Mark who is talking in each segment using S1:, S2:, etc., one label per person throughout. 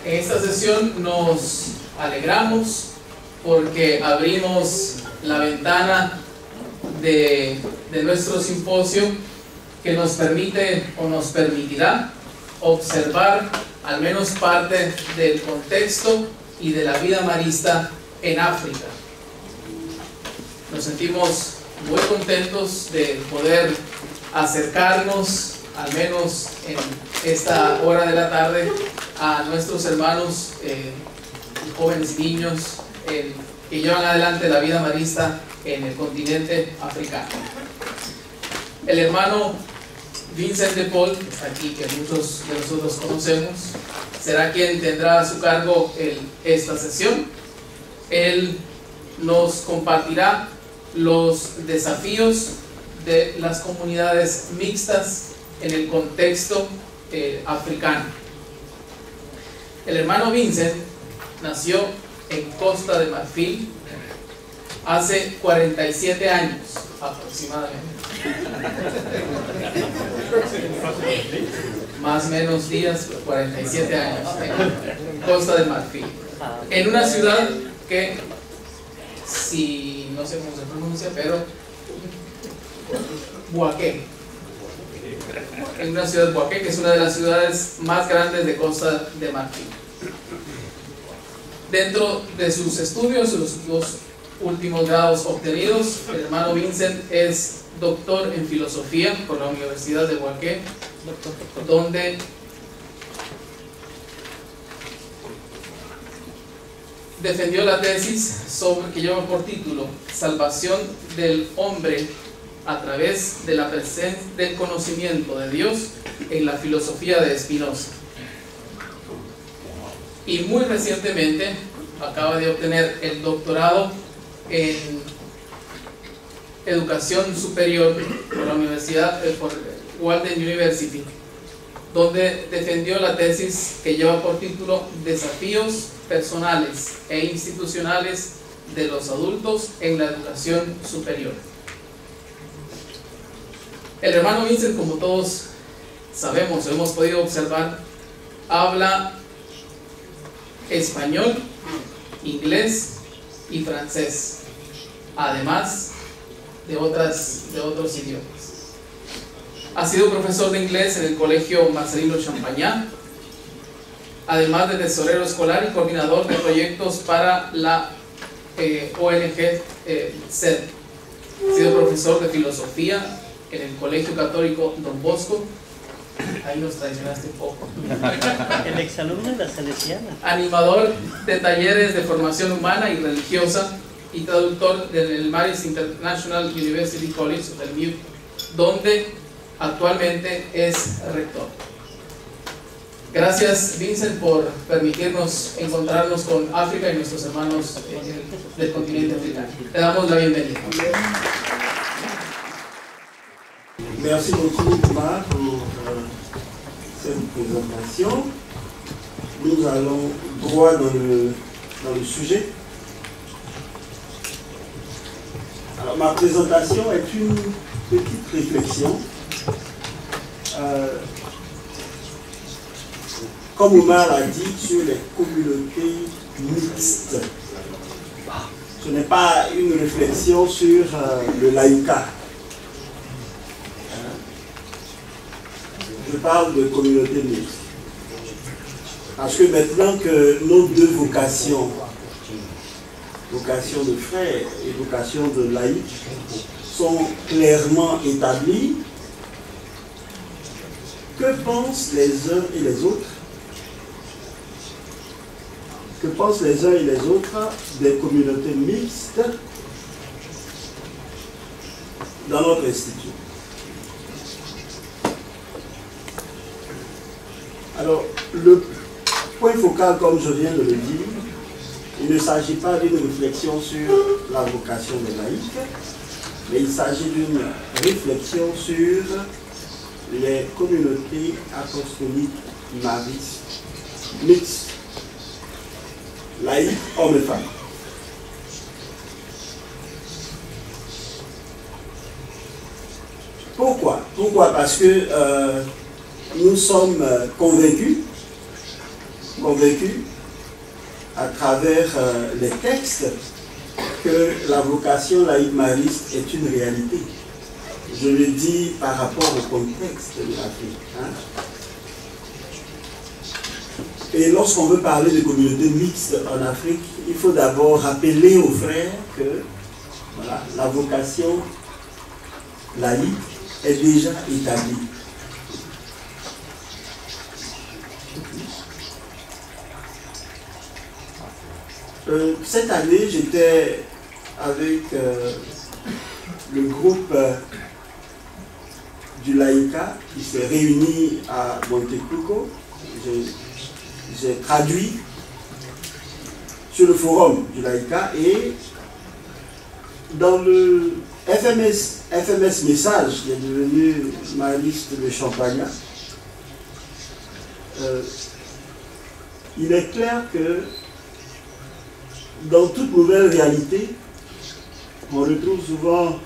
S1: esta sesión nos alegramos porque abrimos la ventana de nuestro simposio que nos permite o nos permitirá observar al menos parte del contexto y de la vida marista en África. Nos sentimos muy contentos de poder acercarnos, al menos en esta hora de la tarde, a nuestros hermanos jóvenes y niños que llevan adelante la vida marista en el continente africano. El hermano Vincent de Paul, que está aquí, que muchos de nosotros conocemos, será quien tendrá a su cargo esta sesión. Él nos compartirá los desafíos de las comunidades mixtas en el contexto africano. El hermano Vincent nació en Costa de Marfil hace 47 años aproximadamente. Más o menos días, 47 años en Costa de Marfil, en una ciudad que, si no sé cómo se pronuncia, pero Bouaké, en una ciudad de Bouaké, que es una de las ciudades más grandes de Costa de Marfil. Dentro de sus estudios, los dos últimos grados obtenidos, el hermano Vincent es doctor en filosofía por la Universidad de Bouaké, donde defendió la tesis que lleva por título Salvación del hombre a través de la presencia del conocimiento de Dios en la filosofía de Spinoza. Y muy recientemente acaba de obtener el doctorado en educación superior por la Universidad, por Walden University, donde defendió la tesis que lleva por título Desafíos personales e institucionales de los adultos en la educación superior. El hermano Vincent, como todos sabemos, hemos podido observar, habla español, inglés y francés, además de otros idiomas. Ha sido profesor de inglés en el Colegio Marcelino Champagnat, además de tesorero escolar y coordinador de proyectos para la ONG SED. Ha sido profesor de filosofía en el Colegio Católico Don Bosco. Ahí nos traicionaste un poco.
S2: El exalumno de la Salesiana.
S1: Animador de talleres de formación humana y religiosa y traductor del Marist International University College, del MUC, donde actualmente es rector. Gracias, Vincent, por permitirnos encontrarnos con África y nuestros hermanos del continente africano. Le damos la bienvenida.
S3: Merci beaucoup, Thomas, pour cette présentation. Nous allons droit dans le sujet. Alors, ma présentation est une petite réflexion. Comme Omar l'a dit, sur les communautés mixtes. Ce n'est pas une réflexion sur le laïcat. Je parle de communauté mixte. Parce que maintenant que nos deux vocations, vocation de frère et vocation de laïc, sont clairement établies, que pensent les uns et les autres? Que pensent les uns et les autres des communautés mixtes dans notre institut? Alors, le point focal, comme je viens de le dire, il ne s'agit pas d'une réflexion sur la vocation des laïcs, mais il s'agit d'une réflexion sur les communautés apostoliques maristes, mixtes, laïcs, hommes et femmes. Pourquoi? Pourquoi? Parce que nous sommes convaincus convaincu, à travers les textes, que la vocation laïque mariste est une réalité. Je le dis par rapport au contexte de l'Afrique. Hein. Et lorsqu'on veut parler de communautés mixtes en Afrique, il faut d'abord rappeler aux frères que voilà, la vocation laïque est déjà établie. Cette année, j'étais avec le groupe du Laïka qui s'est réuni à Montecuco. J'ai traduit sur le forum du Laïka et dans le FMS Message, qui est devenu ma liste de Champagne, il est clair que dans toute nouvelle réalité, on retrouve souvent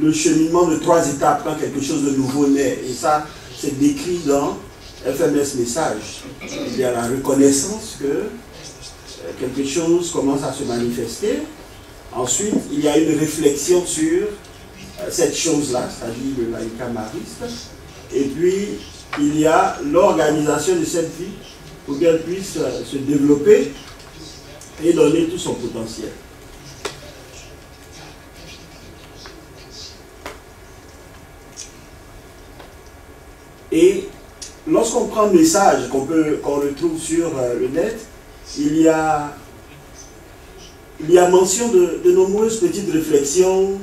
S3: le cheminement de 3 étapes quand quelque chose de nouveau naît. Et ça, c'est décrit dans FMS Message. Il y a la reconnaissance que quelque chose commence à se manifester. Ensuite, il y a une réflexion sur cette chose-là, c'est-à-dire le laïka mariste. Et puis, il y a l'organisation de cette vie pour qu'elle puisse se développer et donner tout son potentiel. Et lorsqu'on prend le message qu'on retrouve sur le net, il y a mention de nombreuses petites réflexions,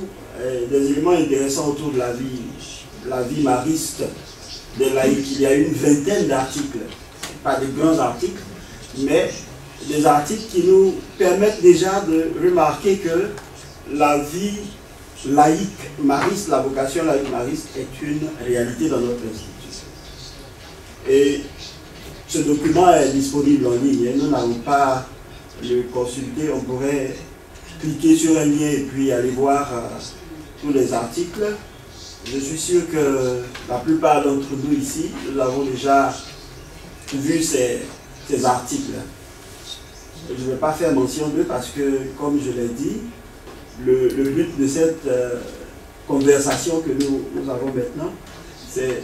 S3: des éléments intéressants autour de la vie mariste des laïcs. Il y a une vingtaine d'articles, pas de grands articles, mais des articles qui nous permettent déjà de remarquer que la vie laïque mariste, la vocation laïque mariste est une réalité dans notre institut. Et ce document est disponible en ligne. Nous n'avons pas le consulter, on pourrait cliquer sur un lien et puis aller voir tous les articles. Je suis sûr que la plupart d'entre nous ici, nous avons déjà vu ces articles. Je ne vais pas faire mention d'eux parce que, comme je l'ai dit, le but de cette conversation que nous avons maintenant, c'est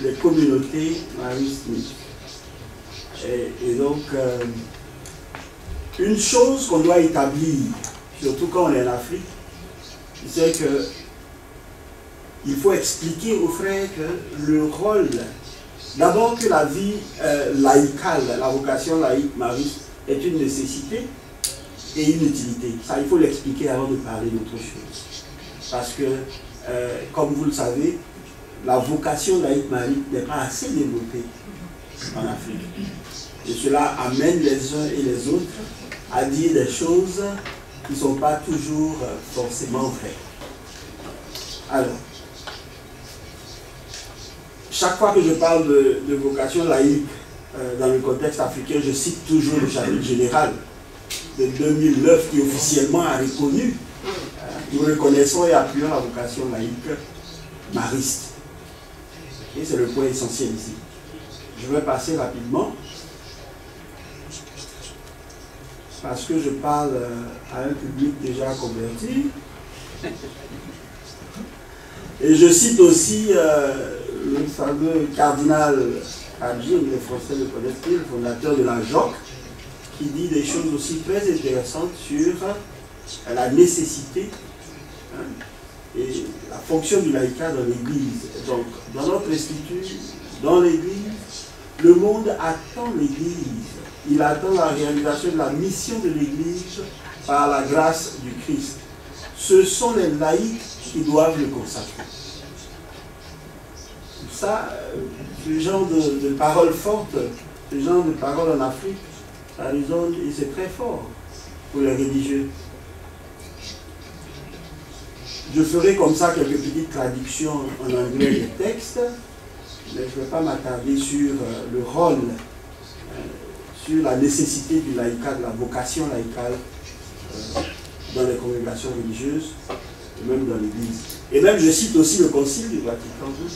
S3: les communautés maristes. Et donc, une chose qu'on doit établir, surtout quand on est en Afrique, c'est que il faut expliquer aux frères que le rôle, d'abord que la vie laïcale, la vocation laïque mariste est une nécessité et une utilité. Ça, il faut l'expliquer avant de parler d'autre chose. Parce que, comme vous le savez, la vocation laïque mariste n'est pas assez développée en Afrique. Et cela amène les uns et les autres à dire des choses qui ne sont pas toujours forcément vraies. Alors, chaque fois que je parle de vocation laïque dans le contexte africain, je cite toujours le chapitre général de 2009 qui officiellement a reconnu, nous reconnaissons et appuyons la vocation laïque mariste. Et c'est le point essentiel ici. Je vais passer rapidement parce que je parle à un public déjà converti. Et je cite aussi le fameux cardinal Hadji, les Français le connaissent, le fondateur de la JOC, qui dit des choses aussi très intéressantes sur la nécessité et la fonction du laïcat dans l'Église. Donc, dans notre institut, dans l'Église, le monde attend l'Église. Il attend la réalisation de la mission de l'Église par la grâce du Christ. Ce sont les laïcs qui doivent le consacrer. Ça, ce genre de paroles fortes, ce genre de paroles en Afrique, ça résonne et c'est très fort pour les religieux. Je ferai comme ça quelques petites traductions en anglais des textes, mais je ne vais pas m'attarder sur le rôle, sur la nécessité du laïcat, de la vocation laïcale dans les congrégations religieuses, et même dans l'Église. Et même, je cite aussi le Concile du Vatican II,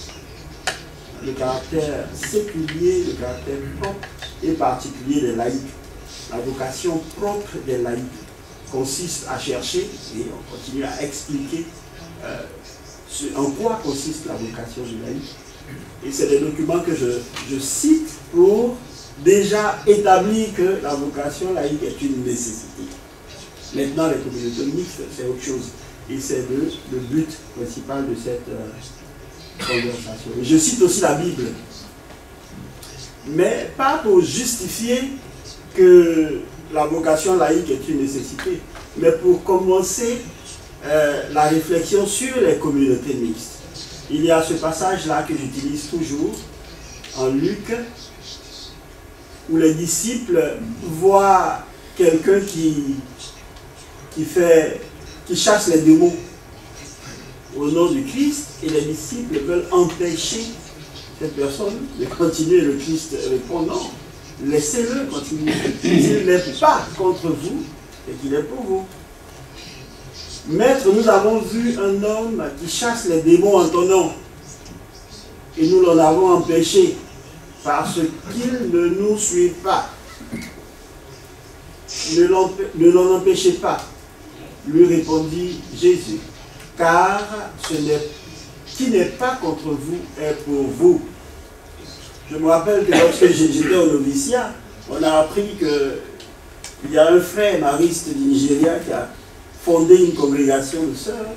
S3: le caractère séculier, le caractère propre et particulier des laïcs. La vocation propre des laïcs consiste à chercher, et on continue à expliquer en quoi consiste la vocation du laïc. Et c'est des documents que je cite pour déjà établir que la vocation laïque est une nécessité. Maintenant, les communautés mixtes, c'est autre chose. Et c'est le but principal de cette conversation. Et je cite aussi la Bible. Mais pas pour justifier que la vocation laïque est une nécessité, mais pour commencer la réflexion sur les communautés mixtes. Il y a ce passage-là que j'utilise toujours en Luc, où les disciples voient quelqu'un qui chasse les démons au nom du Christ, et les disciples veulent empêcher cette personne de continuer. Le Christ répond non, laissez-le continuer. S'il n'est pas contre vous, et qu'il est pour vous. Maître, nous avons vu un homme qui chasse les démons en ton nom, et nous l'en avons empêché parce qu'il ne nous suit pas. Ne l'en empêchez pas, lui répondit Jésus, car qui n'est pas contre vous est pour vous. Je me rappelle que lorsque j'étais au noviciat, on a appris qu'il y a un frère mariste du Nigeria qui a fondé une congrégation de sœurs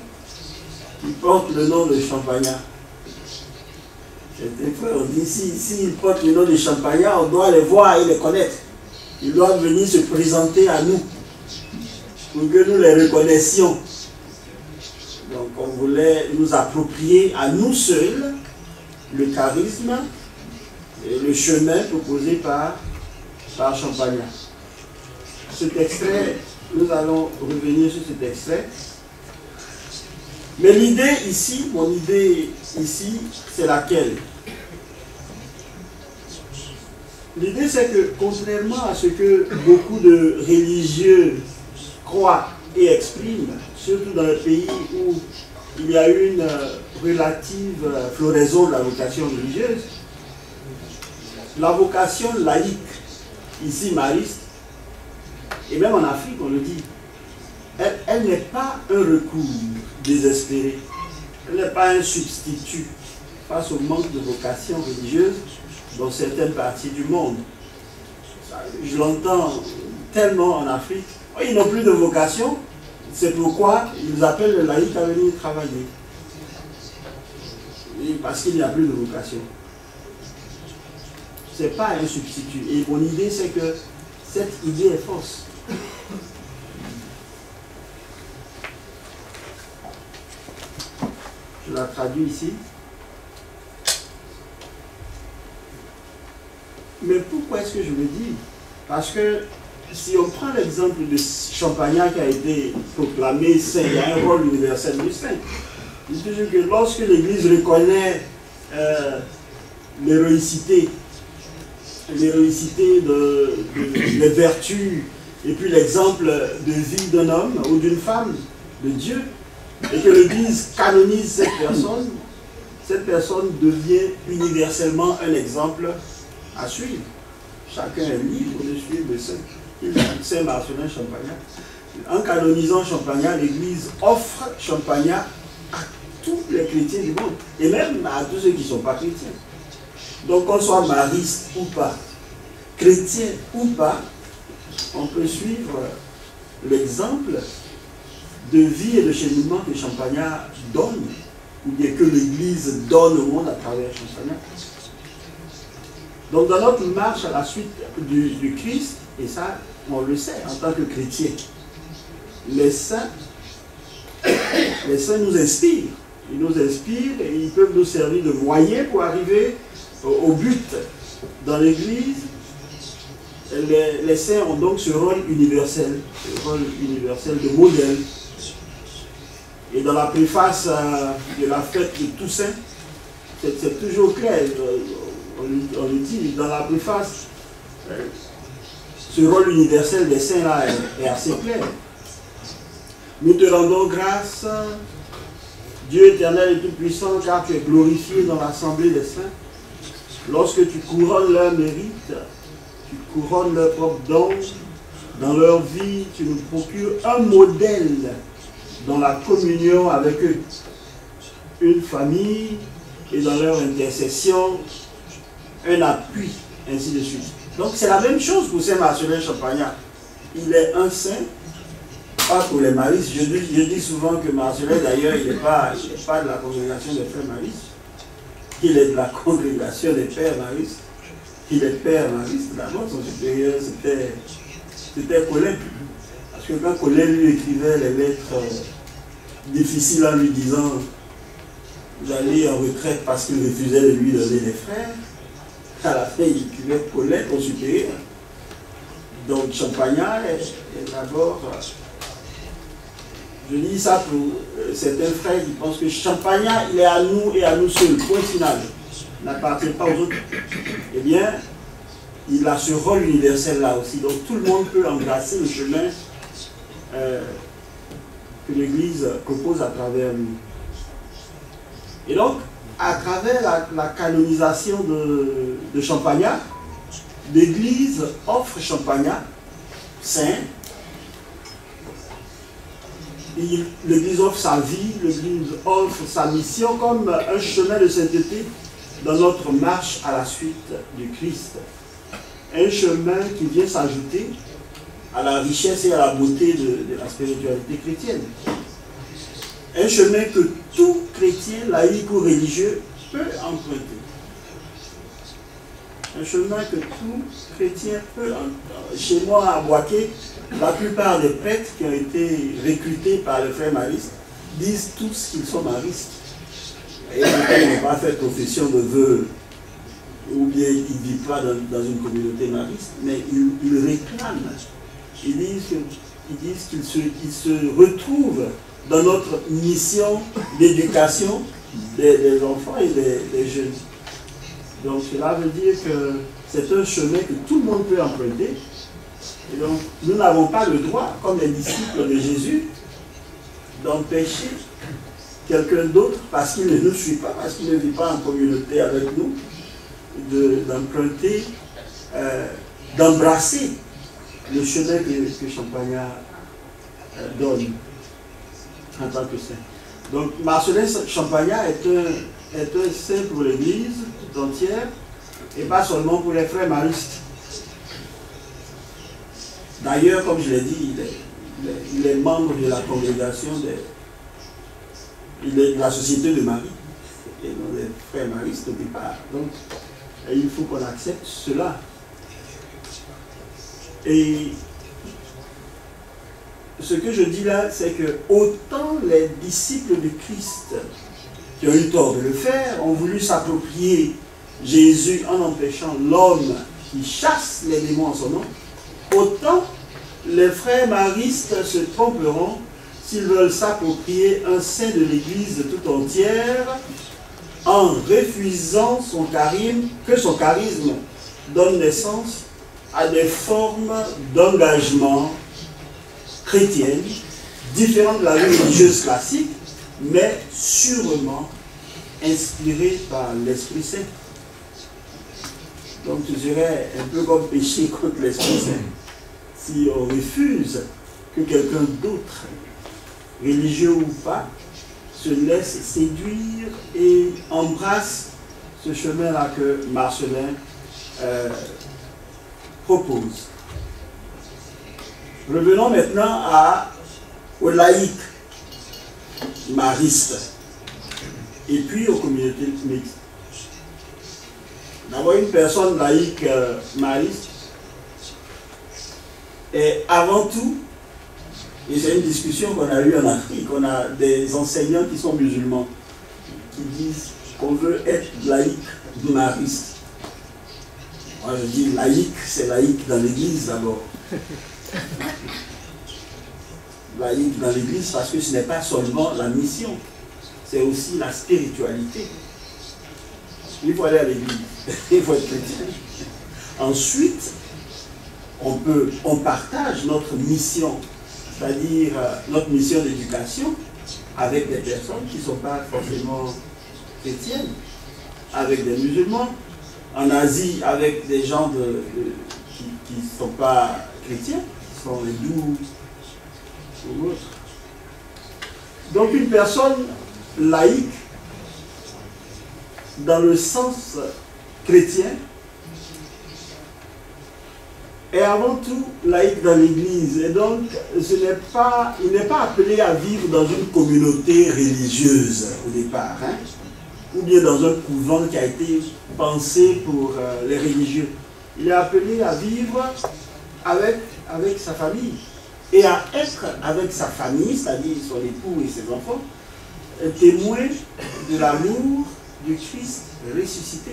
S3: qui porte le nom de Champagnat. J'étais frère, on dit s'ils portent le nom de Champagnat, on doit les voir et les connaître. Ils doivent venir se présenter à nous pour que nous les reconnaissions. Donc on voulait nous approprier à nous seuls le charisme et le chemin proposé par Champagnat. Cet extrait, nous allons revenir sur cet extrait. Mais l'idée ici, mon idée ici, c'est laquelle? L'idée, c'est que, contrairement à ce que beaucoup de religieux croient et expriment, surtout dans les pays où il y a une relative floraison de la vocation religieuse, la vocation laïque, ici mariste, et même en Afrique, on le dit, elle n'est pas un recours désespéré, elle n'est pas un substitut face au manque de vocation religieuse dans certaines parties du monde. Je l'entends tellement en Afrique. Ils n'ont plus de vocation, c'est pourquoi ils appellent le laïc à venir travailler. Et parce qu'il n'y a plus de vocation. Ce n'est pas un substitut. Et mon idée, c'est que cette idée est fausse. Je la traduis ici. Mais pourquoi est-ce que je le dis? Parce que si on prend l'exemple de Champagnat qui a été proclamé saint, il y a un rôle universel du saint. Je dis toujours que lorsque l'Église reconnaît l'héroïcité des vertus, et puis l'exemple de vie d'un homme ou d'une femme, de Dieu, et que l'Église canonise cette personne devient universellement un exemple à suivre. Chacun est libre de suivre le saint. Saint Marcelin Champagnat. En canonisant Champagnat, l'Église offre Champagnat à tous les chrétiens du monde, et même à tous ceux qui ne sont pas chrétiens. Donc qu'on soit mariste ou pas, chrétien ou pas, on peut suivre l'exemple de vie et de cheminement que Champagnat donne, ou bien que l'Église donne au monde à travers Champagnat. Donc dans notre marche à la suite du Christ, et ça on le sait en tant que chrétien, les saints nous inspirent. Ils nous inspirent et ils peuvent nous servir de voyer pour arriver au but. Dans l'Église, les saints ont donc ce rôle universel de modèle. Et dans la préface de la fête de Toussaint, c'est toujours clair. On le dit dans la préface, ce rôle universel des saints là est assez clair. Nous te rendons grâce, Dieu éternel et tout-puissant, car tu es glorifié dans l'assemblée des saints. Lorsque tu couronnes leur mérite, tu couronnent leurs propres dons. Dans leur vie, tu nous procures un modèle dans la communion avec eux. Une famille et dans leur intercession, un appui, ainsi de suite. Donc c'est la même chose pour Saint-Marcellin Champagnat. Il est un saint, pas pour les maristes. Je dis souvent que Marcellin, d'ailleurs, il n'est pas de la congrégation des frères maristes. Il est de la congrégation des pères maristes. Il est père mariste. D'abord, son supérieur, c'était Colin. Parce que quand Colin lui écrivait les lettres difficiles en lui disant j'allais en retraite parce qu'il refusait de lui donner des frères, à la fin, il écrivait Colin au supérieur. Donc, Champagnat est d'abord... Je dis ça pour certains frères qui pensent que Champagnat, il est à nous et à nous seuls, point final. Il n'appartient pas aux autres. Eh bien, il a ce rôle universel là aussi. Donc, tout le monde peut embrasser le chemin que l'Église propose à travers lui. Et donc, à travers la canonisation de Champagnat, l'Église offre Champagnat saint. L'Église offre sa vie, l'Église offre sa mission comme un chemin de sainteté dans notre marche à la suite du Christ. Un chemin qui vient s'ajouter à la richesse et à la beauté de la spiritualité chrétienne. Un chemin que tout chrétien, laïque ou religieux, peut emprunter. Un chemin que tout chrétien peut emprunter. Chez moi, à Boaké, la plupart des prêtres qui ont été recrutés par le frère mariste disent tous qu'ils sont maristes. Et ils n'ont pas fait profession de vœux, ou bien ils ne vivent pas dans une communauté mariste, mais ils réclament. Ils disent qu'ils se retrouvent dans notre mission d'éducation des enfants et des jeunes. Donc cela veut dire que c'est un chemin que tout le monde peut emprunter. Et donc nous n'avons pas le droit, comme les disciples de Jésus, d'empêcher quelqu'un d'autre, parce qu'il ne nous suit pas, parce qu'il ne vit pas en communauté avec nous, d'emprunter, d'embrasser le chemin que Champagnat donne en tant que saint. Donc Marcellin Champagnat est un saint pour l'Église tout entière et pas seulement pour les frères maristes. D'ailleurs, comme je l'ai dit, il est membre de la congrégation il est de la Société de Marie et non des frères maristes au départ. Donc il faut qu'on accepte cela. Et ce que je dis là, c'est que autant les disciples de Christ qui ont eu tort de le faire ont voulu s'approprier Jésus en empêchant l'homme qui chasse les démons en son nom, autant les frères maristes se tromperont s'ils veulent s'approprier un saint de l'Église tout entière en refusant que son charisme donne naissance à des formes d'engagement chrétienne, différentes de la vie religieuse classique, mais sûrement inspirée par l'Esprit Saint. Donc tu dirais un peu comme pécher contre l'Esprit Saint. Si on refuse que quelqu'un d'autre, religieux ou pas, se laisse séduire et embrasse ce chemin-là que Marcellin propose. Revenons maintenant aux laïcs maristes et puis aux communautés mixtes. D'abord, une personne laïque mariste est avant tout, et c'est une discussion qu'on a eue en Afrique, on a des enseignants qui sont musulmans qui disent qu'on veut être laïque mariste. Moi je dis laïque, c'est laïque dans l'église d'abord. Laïque dans l'église parce que ce n'est pas seulement la mission, c'est aussi la spiritualité. Il faut aller à l'église, il faut être chrétien. Ensuite, on partage notre mission, c'est-à-dire notre mission d'éducation avec des personnes qui ne sont pas forcément chrétiennes, avec des musulmans, en Asie avec des gens qui ne sont pas chrétiens, qui sont hindous ou autres. Donc une personne laïque, dans le sens chrétien, est avant tout laïque dans l'Église. Et donc, il n'est pas appelé à vivre dans une communauté religieuse au départ, hein, ou bien dans un couvent qui a été pensé pour les religieux. Il est appelé à vivre avec sa famille et à être avec sa famille, c'est-à-dire son époux et ses enfants, témoin de l'amour du Christ ressuscité.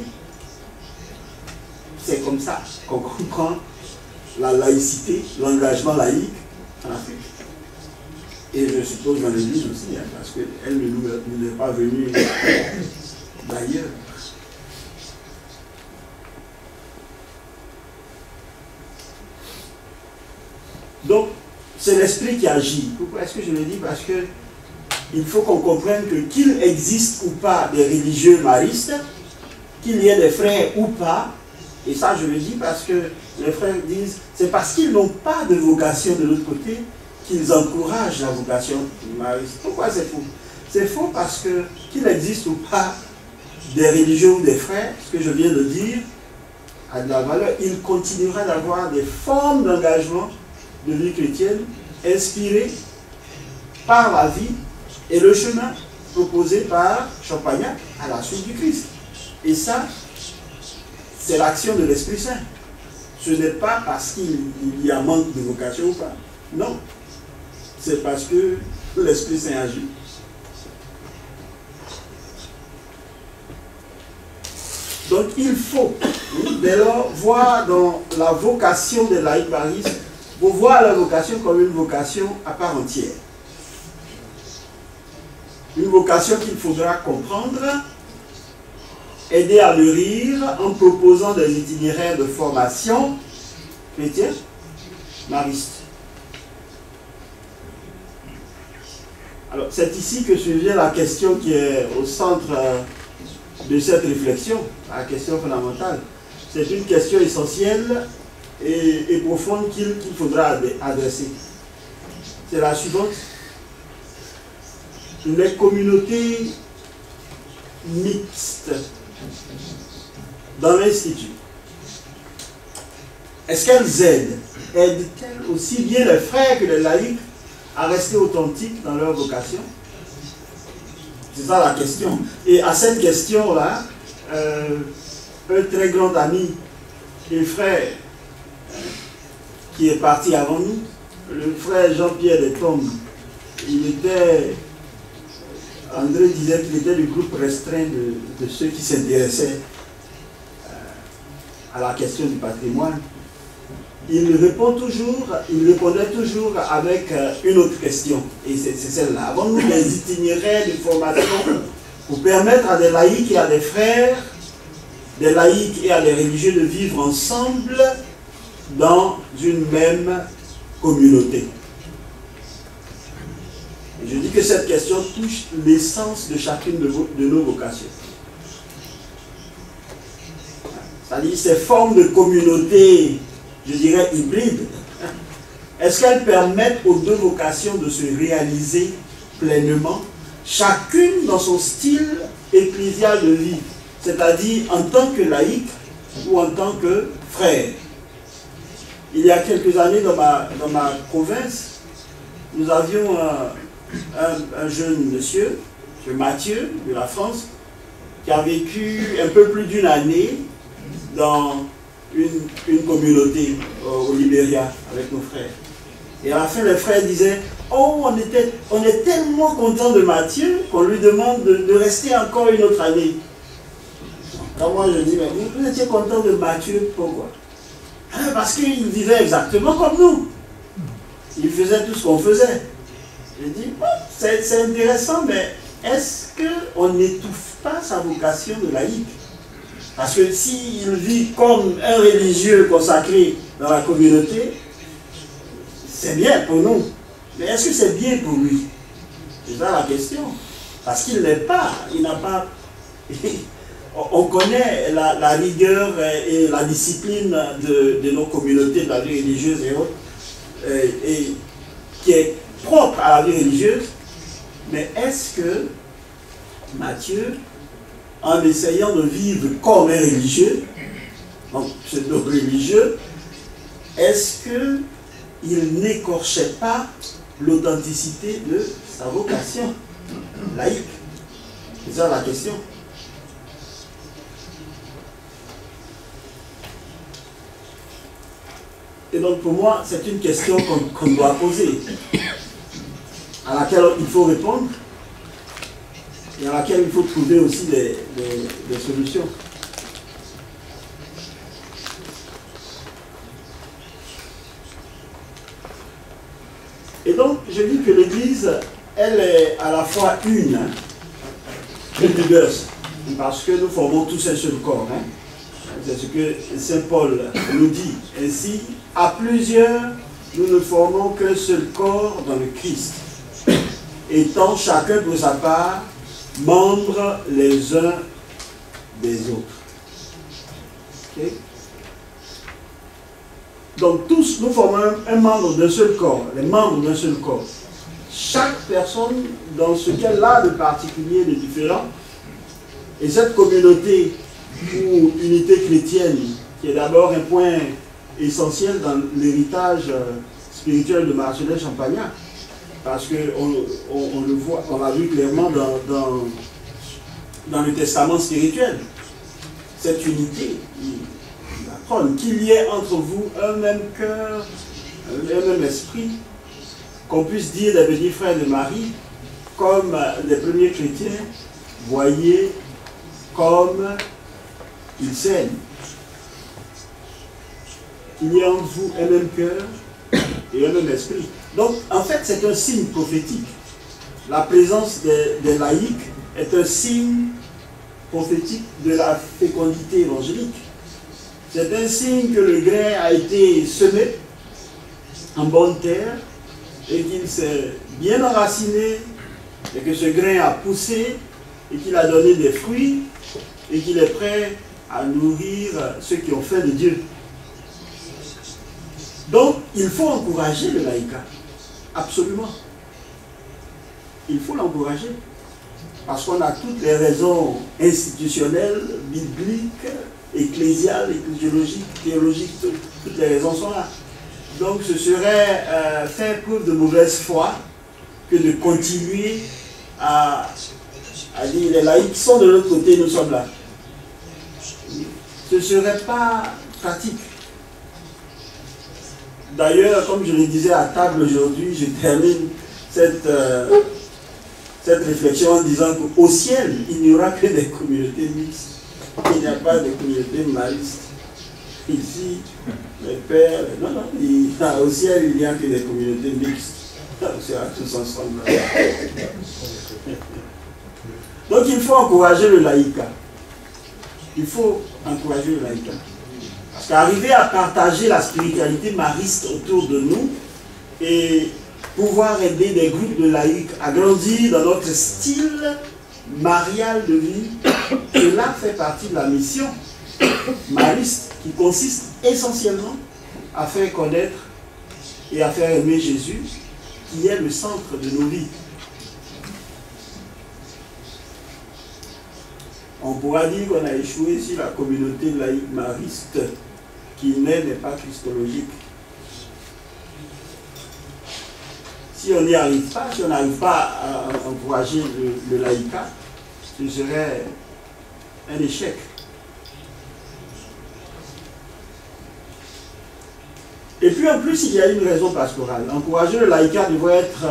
S3: C'est comme ça qu'on comprend la laïcité, l'engagement laïque en Afrique. Et je suppose dans l'Église aussi, hein, parce qu'elle ne nous est pas venue d'ailleurs. Donc, c'est l'esprit qui agit. Pourquoi est-ce que je le dis? Parce que il faut qu'on comprenne que qu'il existe ou pas des religieux maristes, qu'il y ait des frères ou pas, et ça je le dis parce que les frères disent, c'est parce qu'ils n'ont pas de vocation de l'autre côté qu'ils encouragent la vocation mariste. Pourquoi c'est faux? C'est faux parce que qu'il existe ou pas des religieux ou des frères, ce que je viens de dire, a de la valeur, il continuera d'avoir des formes d'engagement de vie chrétienne inspirées par la vie et le chemin proposé par Champagnac à la suite du Christ. Et ça, c'est l'action de l'Esprit Saint. Ce n'est pas parce qu'il y a manque de vocation ou pas. Non. C'est parce que l'Esprit Saint agit. Donc il faut, dès lors, voir dans la vocation des laïcs maristes, pour voir la vocation comme une vocation à part entière. Une vocation qu'il faudra comprendre, aider à mûrir en proposant des itinéraires de formation chrétienne, mariste. Alors, c'est ici que survient la question qui est au centre de cette réflexion, la question fondamentale. C'est une question essentielle et profonde qu'il faudra adresser. C'est la suivante. Les communautés mixtes dans l'Institut, est-ce qu'elles aident-elles aussi bien les frères que les laïcs à rester authentiques dans leur vocation? C'est ça la question. Et à cette question-là, un très grand ami et frère qui est parti avant nous, le frère Jean-Pierre Destombes, André disait qu'il était du groupe restreint de ceux qui s'intéressaient à la question du patrimoine. Il répondait toujours avec une autre question, et c'est celle-là. Avons-nous des itinéraires de formation pour permettre à des laïcs et à des frères, des laïcs et à des religieux de vivre ensemble dans une même communauté? Et je dis que cette question touche l'essence de chacune de nos vocations. C'est-à-dire ces formes de communauté, je dirais hybrides, est-ce qu'elles permettent aux deux vocations de se réaliser pleinement, chacune dans son style ecclésial de vie, c'est-à-dire en tant que laïc ou en tant que frère? Il y a quelques années dans ma province, nous avions un jeune monsieur, Mathieu, de la France, qui a vécu un peu plus d'une année dans une communauté au Libéria avec nos frères. Et à la fin, les frères disaient, oh, on est tellement content de Mathieu qu'on lui demande de rester encore une autre année. Alors moi je dis, mais vous étiez content de Mathieu, pourquoi? Parce qu'il vivait exactement comme nous. Il faisait tout ce qu'on faisait. Je dis, c'est intéressant, mais est-ce qu'on n'étouffe pas sa vocation de laïc? Parce que s'il vit comme un religieux consacré dans la communauté, c'est bien pour nous. Mais est-ce que c'est bien pour lui? C'est ça la question. Parce qu'il n'est pas, il n'a pas... on connaît la rigueur et la discipline de nos communautés de la vie religieuse et autres, et qui est propre à la vie religieuse, mais est-ce que Matthieu, en essayant de vivre comme un religieux, donc pseudo-religieux, est-ce qu'il n'écorchait pas l'authenticité de sa vocation laïque? C'est ça la question. Et donc pour moi, c'est une question qu'on doit poser, à laquelle il faut répondre, et à laquelle il faut trouver aussi des solutions. Et donc, je dis que l'Église, elle est à la fois une et deux, parce que nous formons tous un seul corps. Hein. C'est ce que Saint Paul nous dit. Ainsi, à plusieurs, nous ne formons qu'un seul corps dans le Christ, étant chacun pour sa part membres les uns des autres. Okay? Donc tous, nous formons un membre d'un seul corps, les membres d'un seul corps. Chaque personne dans ce qu'elle a de particulier, de différent, et cette communauté ou unité chrétienne, qui est d'abord un point essentiel dans l'héritage spirituel de Marcellin Champagnat, parce qu'on le voit, on l'a vu clairement dans le testament spirituel. Cette unité, qu'il y ait entre vous un même cœur, un même esprit, qu'on puisse dire des petits frères de Marie, comme les premiers chrétiens, voyez comme ils s'aiment. Qu'il y ait entre vous un même cœur et un même esprit. Donc, en fait, c'est un signe prophétique. La présence des laïcs est un signe prophétique de la fécondité évangélique. C'est un signe que le grain a été semé en bonne terre et qu'il s'est bien enraciné et que ce grain a poussé et qu'il a donné des fruits et qu'il est prêt à nourrir ceux qui ont faim de Dieu. Donc, il faut encourager le laïcat. Absolument. Il faut l'encourager. Parce qu'on a toutes les raisons institutionnelles, bibliques, ecclésiales, ecclésiologiques, théologiques, toutes les raisons sont là. Donc ce serait faire preuve de mauvaise foi que de continuer à dire les laïcs sont de l'autre côté, nous sommes là. Ce ne serait pas pratique. D'ailleurs, comme je le disais à table aujourd'hui, je termine cette réflexion en disant qu'au ciel, il n'y aura que des communautés mixtes. Il n'y a pas de communauté maristes. Ici, les pères, non, au ciel, il n'y a que des communautés mixtes. On sera tous ensemble. Donc il faut encourager le laïcat. Il faut encourager le laïcat. Parce qu'arriver à partager la spiritualité mariste autour de nous et pouvoir aider des groupes de laïcs à grandir dans notre style marial de vie, cela fait partie de la mission mariste qui consiste essentiellement à faire connaître et à faire aimer Jésus, qui est le centre de nos vies. On pourra dire qu'on a échoué si la communauté laïque mariste qui n'est pas christologique. Si on n'y arrive pas, si on n'arrive pas à encourager le laïcat, ce serait un échec. Et puis en plus, il y a une raison pastorale. Encourager le laïcat devrait être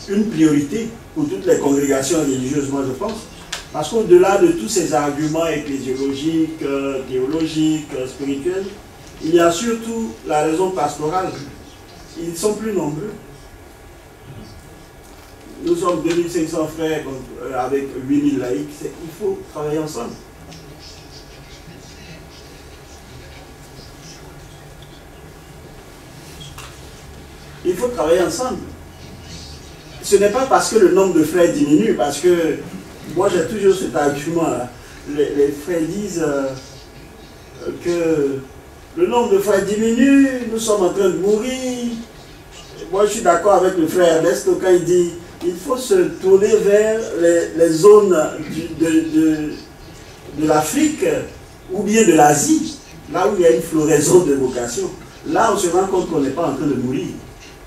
S3: une priorité pour toutes les congrégations religieuses, moi je pense. Parce qu'au-delà de tous ces arguments ecclésiologiques, théologiques, spirituels, il y a surtout la raison pastorale. Ils sont plus nombreux. Nous sommes 2500 frères avec 8000 laïcs. Il faut travailler ensemble. Il faut travailler ensemble. Ce n'est pas parce que le nombre de frères diminue, parce que moi j'ai toujours cet argument-là. les frères disent que le nombre de frères diminue, nous sommes en train de mourir. Moi, je suis d'accord avec le frère Ernest quand il dit qu'il faut se tourner vers les zones de l'Afrique ou bien de l'Asie, là où il y a une floraison de vocations. Là, on se rend compte qu'on n'est pas en train de mourir.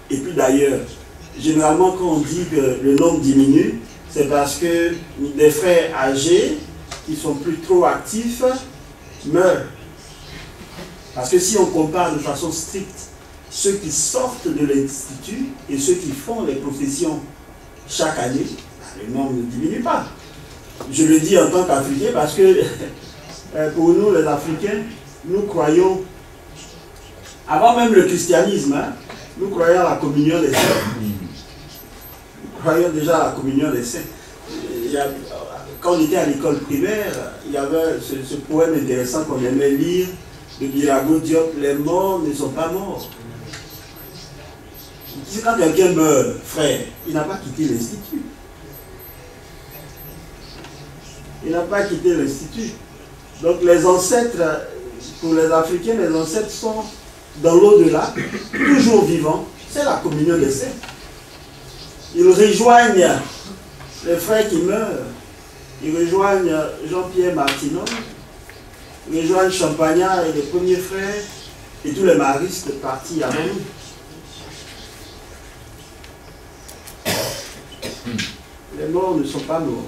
S3: Et puis d'ailleurs, généralement, quand on dit que le nombre diminue, c'est parce que des frères âgés qui sont plus trop actifs meurent. Parce que si on compare de façon stricte ceux qui sortent de l'institut et ceux qui font les professions chaque année, le nombre ne diminue pas. Je le dis en tant qu'Africain parce que pour nous les Africains, nous croyons, avant même le christianisme, nous croyons à la communion des saints. Nous croyons déjà à la communion des saints. Quand on était à l'école primaire, il y avait ce poème intéressant qu'on aimait lire de Birago Diop, les morts ne sont pas morts. Quand quelqu'un meurt, frère, il n'a pas quitté l'institut. Il n'a pas quitté l'institut. Donc les ancêtres, pour les Africains, les ancêtres sont dans l'au-delà, toujours vivants. C'est la communion des saints. Ils rejoignent les frères qui meurent. Ils rejoignent Jean-Pierre Martineau, ils rejoignent Champagnat et les premiers frères et tous les maristes partis avant nous. Les morts ne sont pas morts.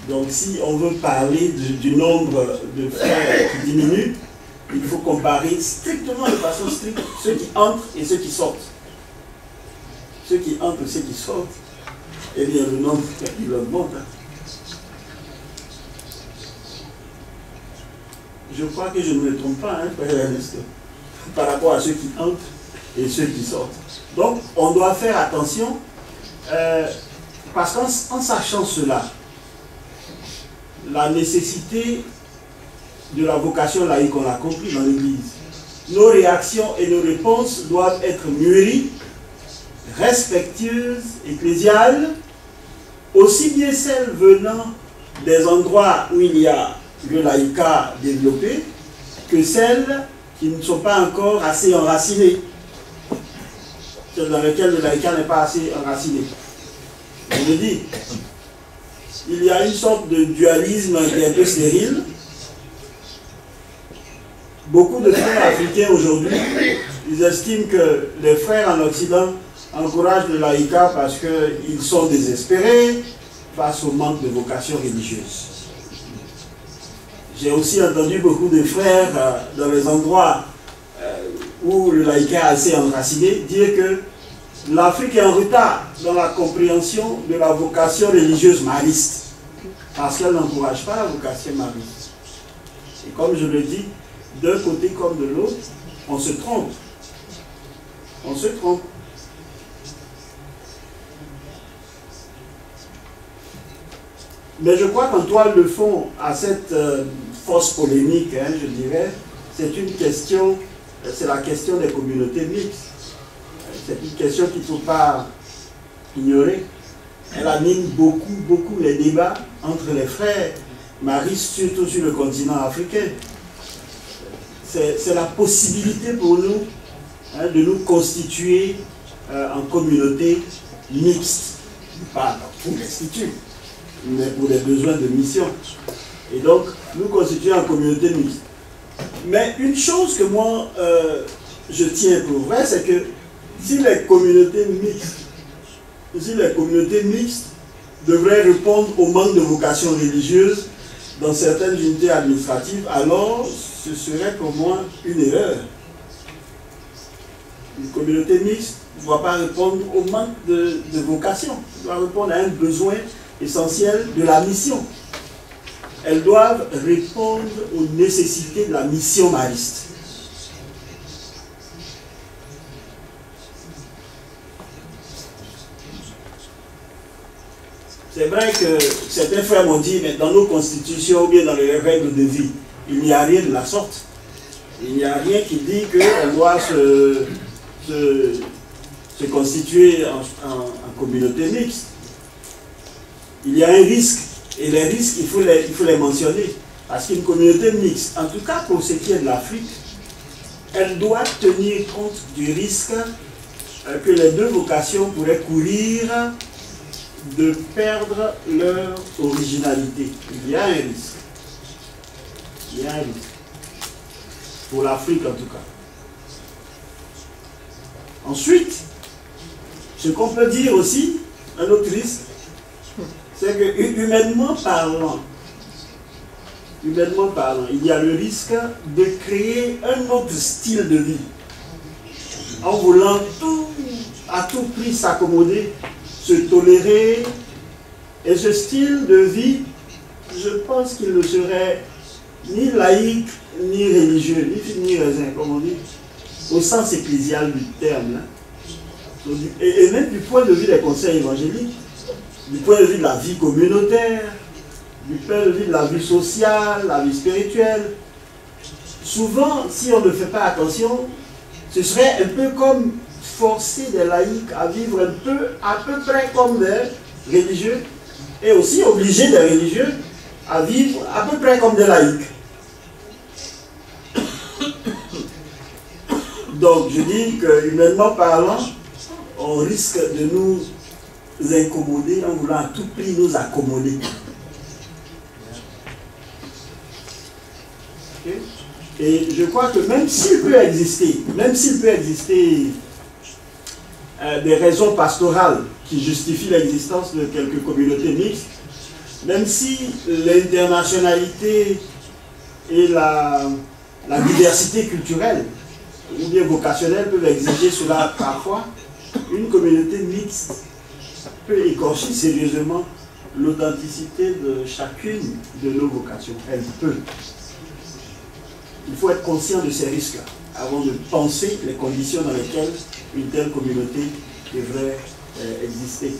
S3: Donc si on veut parler du nombre de frères qui diminue, il faut comparer strictement, de façon stricte, ceux qui entrent et ceux qui sortent. Ceux qui entrent et ceux qui sortent, eh bien le nombre il augmente. Je crois que je ne me trompe pas, frère Ernest, par rapport à ceux qui entrent et ceux qui sortent. Donc on doit faire attention, parce qu'en sachant cela, la nécessité de la vocation laïque, on l'a compris dans l'Église. Nos réactions et nos réponses doivent être mûries, respectueuses, ecclésiales, aussi bien celles venant des endroits où il y a le laïcat développé, que celles qui ne sont pas encore assez enracinées, celles dans lesquelles le laïcat n'est pas assez enraciné. Je le dis, il y a une sorte de dualisme qui est un peu stérile. Beaucoup de frères africains aujourd'hui, ils estiment que les frères en Occident encouragent le laïcat parce qu'ils sont désespérés face au manque de vocation religieuse. J'ai aussi entendu beaucoup de frères dans les endroits où le laïcat est assez enraciné dire que l'Afrique est en retard dans la compréhension de la vocation religieuse mariste, parce qu'elle n'encourage pas la vocation mariste. Et comme je le dis, d'un côté comme de l'autre, on se trompe. On se trompe. Mais je crois qu'en toile de fond, à cette fausse polémique, je dirais, c'est une question, c'est la question des communautés mixtes. C'est une question qu'il ne faut pas ignorer. Elle anime beaucoup les débats entre les frères maristes, surtout sur le continent africain. C'est la possibilité pour nous de nous constituer en communauté mixte. Pas pour l'institut, mais pour des besoins de mission. Et donc, nous constituer en communauté mixte. Mais une chose que moi, je tiens pour vrai, c'est que si les communautés mixtes devraient répondre au manque de vocation religieuse dans certaines unités administratives, alors ce serait pour moi une erreur. Une communauté mixte ne doit pas répondre au manque de vocation, elle doit répondre à un besoin essentiel de la mission. Elles doivent répondre aux nécessités de la mission mariste. C'est vrai que certains frères m'ont dit, mais dans nos constitutions ou bien dans les règles de vie, il n'y a rien de la sorte. Il n'y a rien qui dit qu'on doit se constituer en communauté mixte. Il y a un risque Et les risques, il faut les mentionner. Parce qu'une communauté mixte, en tout cas pour ce qui est de l'Afrique, elle doit tenir compte du risque que les deux vocations pourraient courir de perdre leur originalité. Il y a un risque. Il y a un risque. Pour l'Afrique en tout cas. Ensuite, ce qu'on peut dire aussi, un autre risque, c'est que humainement parlant, il y a le risque de créer un autre style de vie en voulant à tout prix s'accommoder, se tolérer. Et ce style de vie, je pense qu'il ne serait ni laïque, ni religieux, ni raisin, comme on dit, au sens ecclésial du terme. Hein. Et même du point de vue des conseils évangéliques, du point de vue de la vie communautaire, du point de vue de la vie sociale, la vie spirituelle. Souvent, si on ne fait pas attention, ce serait un peu comme forcer des laïcs à vivre à peu près comme des religieux, et aussi obliger des religieux à vivre à peu près comme des laïcs. Donc je dis que, humainement parlant, on risque de nous incommoder en voulant à tout prix nous accommoder. Okay? Et je crois que même s'il peut exister des raisons pastorales qui justifient l'existence de quelques communautés mixtes, même si l'internationalité et la diversité culturelle ou bien vocationnelle peuvent exiger cela parfois, une communauté mixte peut écorcher sérieusement l'authenticité de chacune de nos vocations. Elle peut. Il faut être conscient de ces risques-là avant de penser les conditions dans lesquelles une telle communauté devrait exister.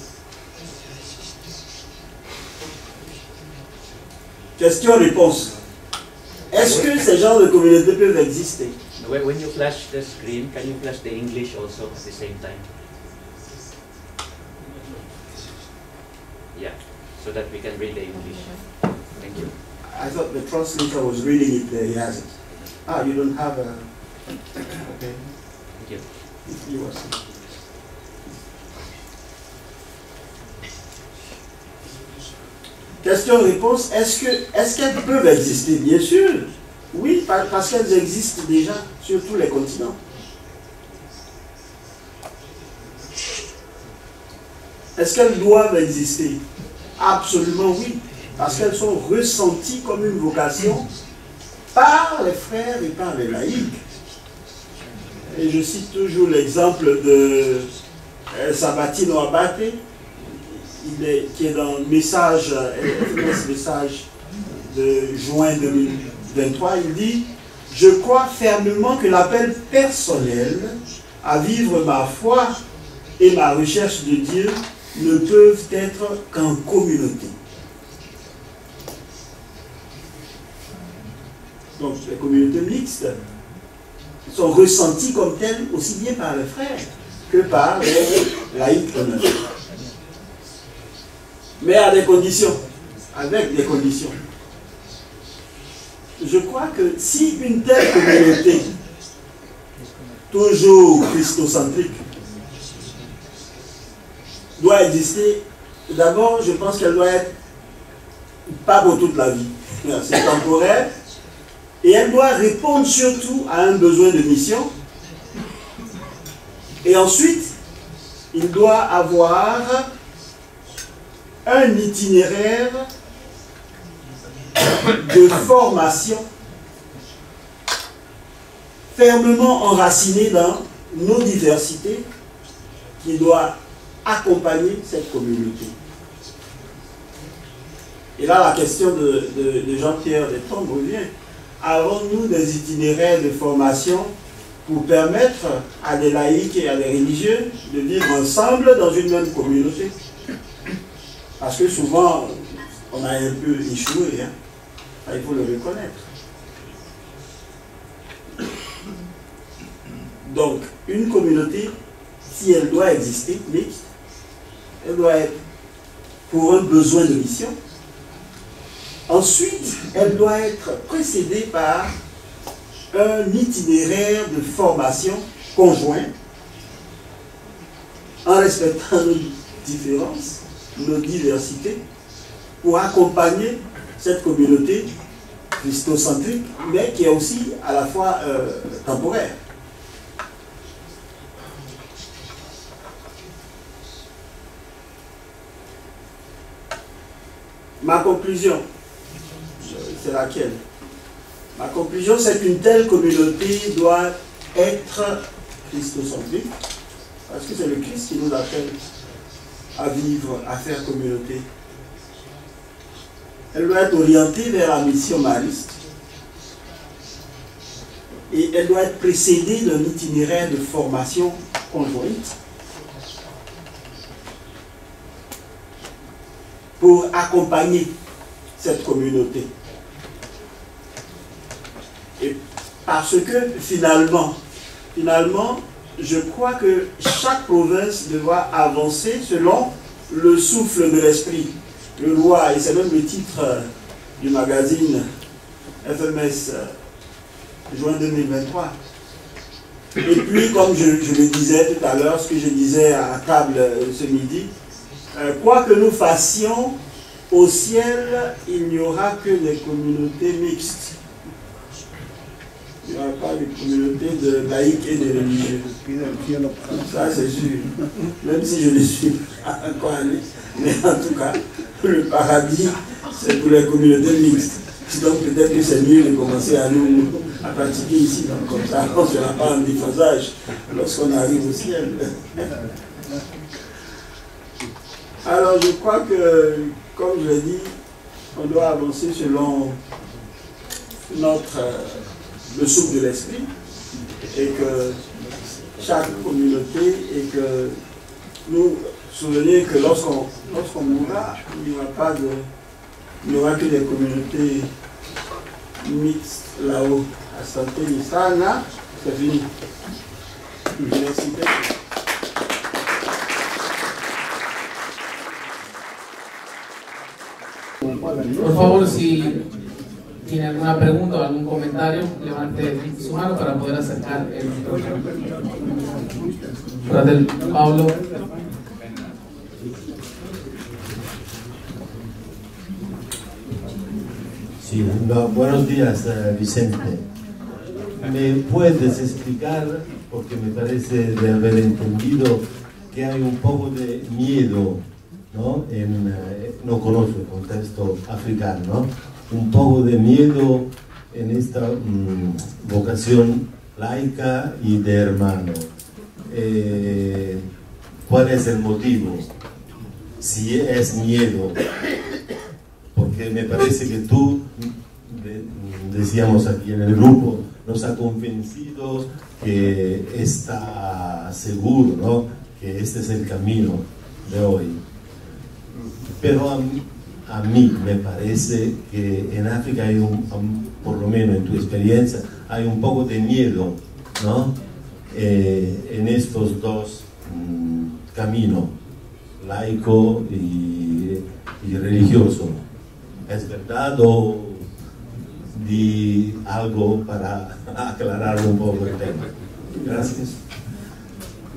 S3: Question-réponse. Est-ce que ces genres de communautés peuvent exister?
S4: When you flash the screen, can you flash the English also at the same time? Yeah, so that we can read the English. Thank you.
S3: I thought the translator was reading it there. He hasn't. Ah, you don't have a... Okay.
S4: Thank you.
S3: He was... Question-réponse, est-ce qu'elles peuvent exister? Bien sûr. Oui, parce qu'elles existent déjà sur tous les continents. Est-ce qu'elles doivent exister? Absolument oui. Parce qu'elles sont ressenties comme une vocation par les frères et par les laïcs. Et je cite toujours l'exemple de Sabatino Abate, qui est dans le message de juin 2023, il dit « Je crois fermement que l'appel personnel à vivre ma foi et ma recherche de Dieu ne peuvent être qu'en communauté. » Donc les communautés mixtes sont ressenties comme telles aussi bien par les frères que par les laïcs eux-mêmes. Mais à des conditions, avec des conditions. Je crois que si une telle communauté, toujours christocentrique, doit exister, d'abord, je pense qu'elle doit être pas pour toute la vie. C'est temporaire. Et elle doit répondre surtout à un besoin de mission. Et ensuite, il doit avoir un itinéraire de formation fermement enraciné dans nos diversités qui doit accompagner cette communauté. Et là, la question de Jean-Pierre Destremps revient. Avons-nous des itinéraires de formation pour permettre à des laïcs et à des religieux de vivre ensemble dans une même communauté? Parce que souvent, on a un peu échoué, hein? Il faut le reconnaître. Donc, une communauté, si elle doit exister, mixte, elle doit être pour un besoin de mission, Ensuite, elle doit être précédée par un itinéraire de formation conjoint en respectant nos différences, nos diversités, pour accompagner cette communauté christocentrique, mais qui est aussi à la fois temporaire. Ma conclusion, c'est laquelle? Ma conclusion, c'est qu'une telle communauté doit être christocentrique, parce que c'est le Christ qui nous appelle à vivre, à faire communauté. Elle doit être orientée vers la mission mariste et elle doit être précédée d'un itinéraire de formation conjointe pour accompagner cette communauté. Et parce que finalement, je crois que chaque province doit avancer selon le souffle de l'esprit. Le roi, et c'est même le titre du magazine FMS juin 2023. Et puis, comme je le disais tout à l'heure, ce que je disais à table ce midi, quoi que nous fassions, au ciel, il n'y aura que des communautés mixtes. Il n'y aura pas de communautés de laïcs et de religieux. Ça, c'est sûr. Même si je ne suis pas encore allé. Mais en tout cas, le paradis, c'est pour les communautés mixtes. Donc peut-être que c'est mieux de commencer à pratiquer ici. Donc comme ça, on ne sera pas en déphasage lorsqu'on arrive au ciel. Alors je crois que, comme je l'ai dit, on doit avancer selon le souffle de l'esprit, et que chaque communauté, et que nous souvenez que lorsqu'on mourra, il n'y aura que des communautés mixtes là-haut. À santé, ça, là, c'est fini. Merci.
S1: Por favor, si tiene alguna pregunta o algún comentario, levante su mano para poder acercar el micrófono. Frater Pablo.
S5: Sí, buenos días, Vicente. ¿Me puedes explicar, porque me parece de haber entendido que hay un poco de miedo, ¿no? No conozco el contexto africano, ¿no? Un poco de miedo en esta vocación laica y de hermano. ¿Cuál es el motivo? Si es miedo, porque me parece que tú, decíamos aquí en el grupo, nos ha convencido que está seguro, ¿no? Que este es el camino de hoy. Pero a mí me parece que en África hay por lo menos en tu experiencia, hay un poco de miedo, ¿no? En estos dos caminos, laico y religioso. ¿Es verdad o di algo para aclarar un poco el tema? Gracias.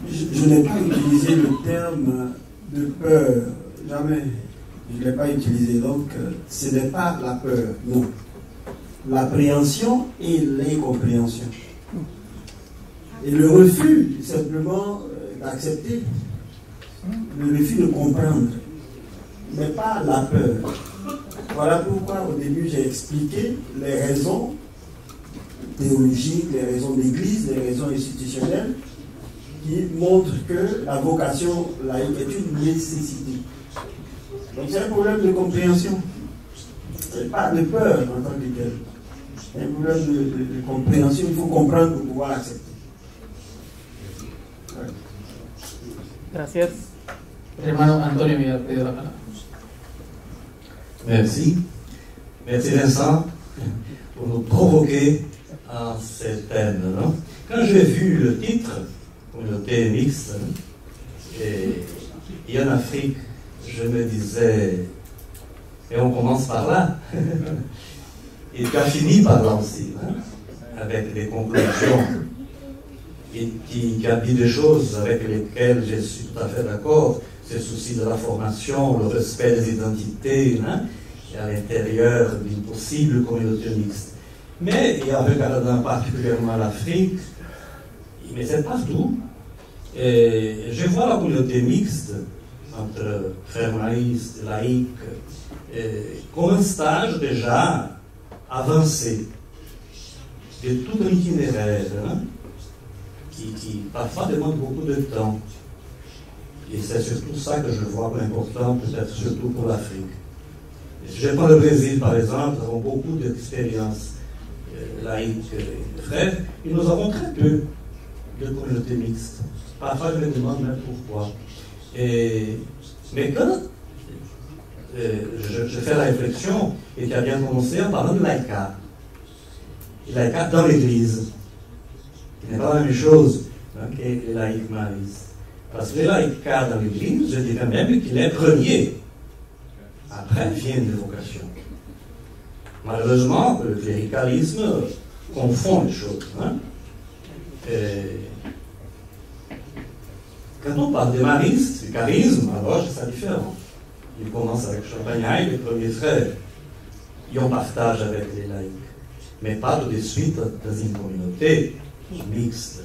S3: Je n'ai pas utilisé le terme de peur, jamais. Je ne l'ai pas utilisé, donc ce n'est pas la peur, non. L'appréhension et l'incompréhension. Et le refus, simplement, d'accepter, le refus de comprendre, mais pas la peur. Voilà pourquoi au début j'ai expliqué les raisons théologiques, les raisons d'église, les raisons institutionnelles qui montrent que la vocation laïque est une nécessité. Donc c'est un problème de compréhension. C'est pas de peur en tant que tel. C'est un problème de compréhension, il faut comprendre pour pouvoir accepter. Ouais.
S1: Gracias. Hermano Antonio me ha pedido la palabra.
S6: Merci. Merci Vincent pour nous provoquer en ces thèmes. Non? Quand j'ai vu le titre, communauté mixte, et en Afrique, je me disais, Et on commence par là. Et tu as fini par là aussi, hein, avec des conclusions. Et tu as dit des choses avec lesquelles je suis tout à fait d'accord. Ce souci de la formation, le respect des identités, hein, et à l'intérieur d'une possible communauté mixte. Mais, et en regardant particulièrement l'Afrique, mais c'est partout. Et je vois la communauté mixte entre frères maïstes, laïcs, comme un stage déjà avancé de tout un itinéraire, hein, qui parfois demande beaucoup de temps. Et c'est surtout ça que je vois comme important, peut-être surtout pour l'Afrique. Si je prends le Brésil, par exemple, nous avons beaucoup d'expériences laïques et frères, et nous avons très peu de communautés mixtes. Parfois, je me demande même pourquoi. Mais quand je fais la réflexion, et tu as bien commencé en parlant de laïcat. Et laïcat dans l'Église. Ce n'est pas la même chose, hein, que les laïcs maristes. Parce que les laïcats dans l'Église, je dirais même qu'il est premier. Après viennent les vocations. Malheureusement, le cléricalisme confond les choses. Hein. Quand on parle des maristes, du charisme, alors c'est différent. Il commence avec Champagnat, les premiers frères. Et on partage avec les laïcs. Mais pas tout de suite dans une communauté mixte.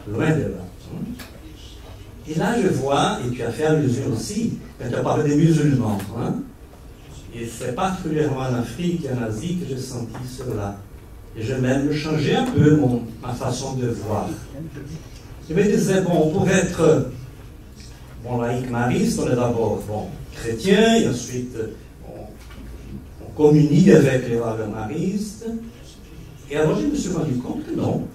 S6: Loin de là. Et là, je vois, et tu as fait allusion aussi, quand tu as parlé des musulmans, hein, et c'est particulièrement en Afrique et en Asie que j'ai senti cela. Et j'ai même changé un peu ma façon de voir. Je me disais, bon, pour être laïc mariste, on est d'abord chrétien, et ensuite on communie avec les valeurs maristes. Et alors je me suis rendu compte que non.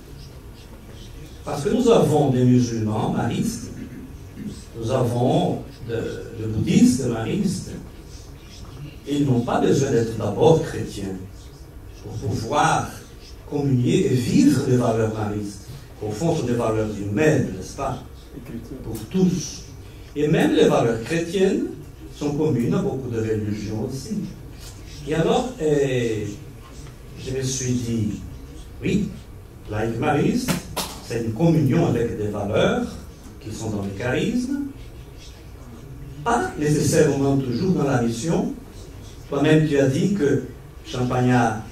S6: Parce que nous avons des musulmans maristes, nous avons de bouddhistes maristes, et ils n'ont pas besoin d'être d'abord chrétiens pour pouvoir communier et vivre des valeurs maristes. Au fond, ce sont des valeurs humaines, n'est-ce pas? Pour tous. Et même les valeurs chrétiennes sont communes à beaucoup de religions aussi. Et alors, je me suis dit, oui, laïc mariste, c'est une communion avec des valeurs qui sont dans le charisme, pas nécessairement toujours dans la mission. Toi-même, tu as dit que Champagnat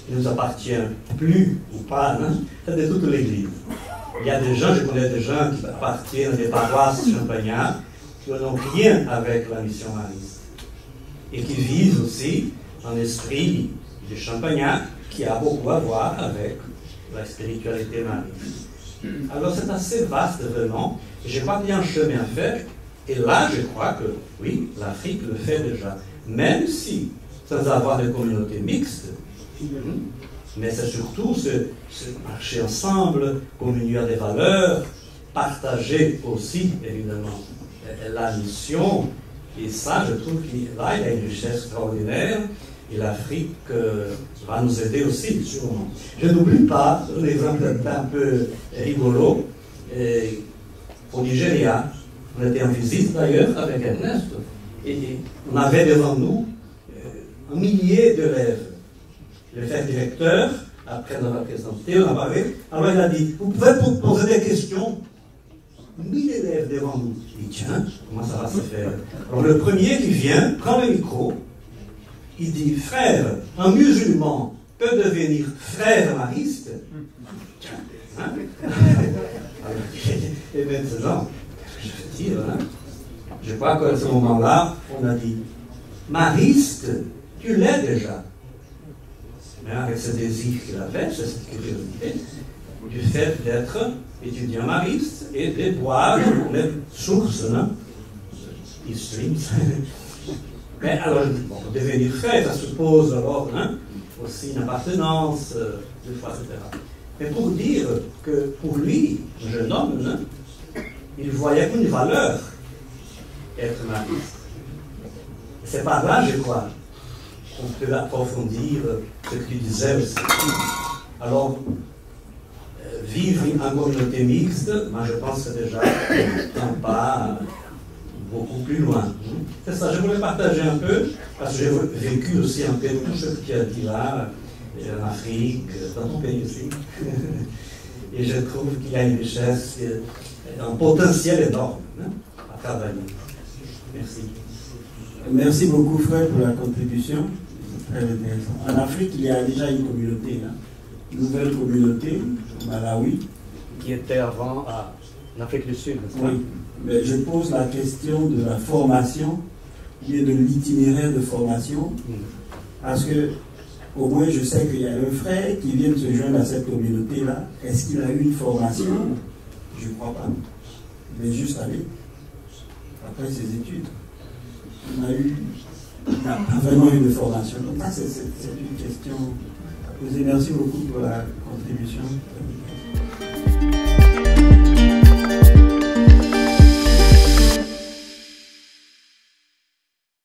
S6: ne nous appartient plus ou pas, hein, c'est de toute l'Église. Il y a des gens, je connais des gens qui appartiennent à des paroisses Champagnat qui n'ont rien avec la mission mariste et qui vivent aussi un esprit de Champagnat qui a beaucoup à voir avec la spiritualité mariste. Alors c'est assez vaste vraiment, et je crois qu'il y a un chemin à faire, et là je crois que oui, l'Afrique le fait déjà, même si sans avoir de communauté mixte, mais c'est surtout se marcher ensemble, communier à des valeurs, partager aussi évidemment la mission, et ça je trouve qu'il y a une richesse extraordinaire. Et l'Afrique va nous aider aussi, sûrement. Je n'oublie pas un exemple un peu rigolo. Au Nigeria, on était en visite d'ailleurs avec Ernest, et on avait devant nous un millier d'élèves. Le faire directeur, après nous avoir présenté, on a parlé. Alors il a dit, vous pouvez poser des questions. 1000 élèves devant nous. Je dis, tiens, comment ça va se faire? Alors le premier qui vient, prend le micro. Il dit, frère, un musulman peut devenir frère mariste? Hein? Et maintenant, je veux dire, hein, je crois qu'à ce moment-là, on a dit, mariste, tu l'es déjà. Mais avec ce désir qu'il avait, cette curiosité, du fait d'être étudiant mariste et de boire les sources, non? Mais alors, bon, devenir frère, ça suppose alors hein, aussi une appartenance, des fois, etc. Mais pour dire que pour lui, un jeune homme, hein, il voyait qu'une valeur être mariste. C'est par là, je crois, qu'on peut approfondir ce que tu disais aussi. Alors, vivre en communauté mixte, moi je pense que déjà un pas beaucoup beaucoup plus loin. C'est ça, je voulais partager un peu, parce que j'ai vécu aussi un peu tout ce que tu as dit là, en Afrique, dans ton pays aussi. Et je trouve qu'il y a une richesse, un potentiel énorme à travailler. Merci.
S3: Merci beaucoup, frère, pour la contribution. Très intéressant. En Afrique, il y a déjà une communauté, une nouvelle communauté, au Malawi.
S4: Qui était avant en Afrique du Sud, n'est-ce pas?
S3: Oui, mais je pose la question de la formation, ou de l'itinéraire de formation, parce que au moins je sais qu'il y a un frère qui vient de se joindre à cette communauté-là. Est-ce qu'il a eu une formation? Je ne crois pas. Il est juste allé après ses études. Il n'a pas vraiment eu de formation. Donc ça, c'est une question à poser. Merci beaucoup pour la contribution.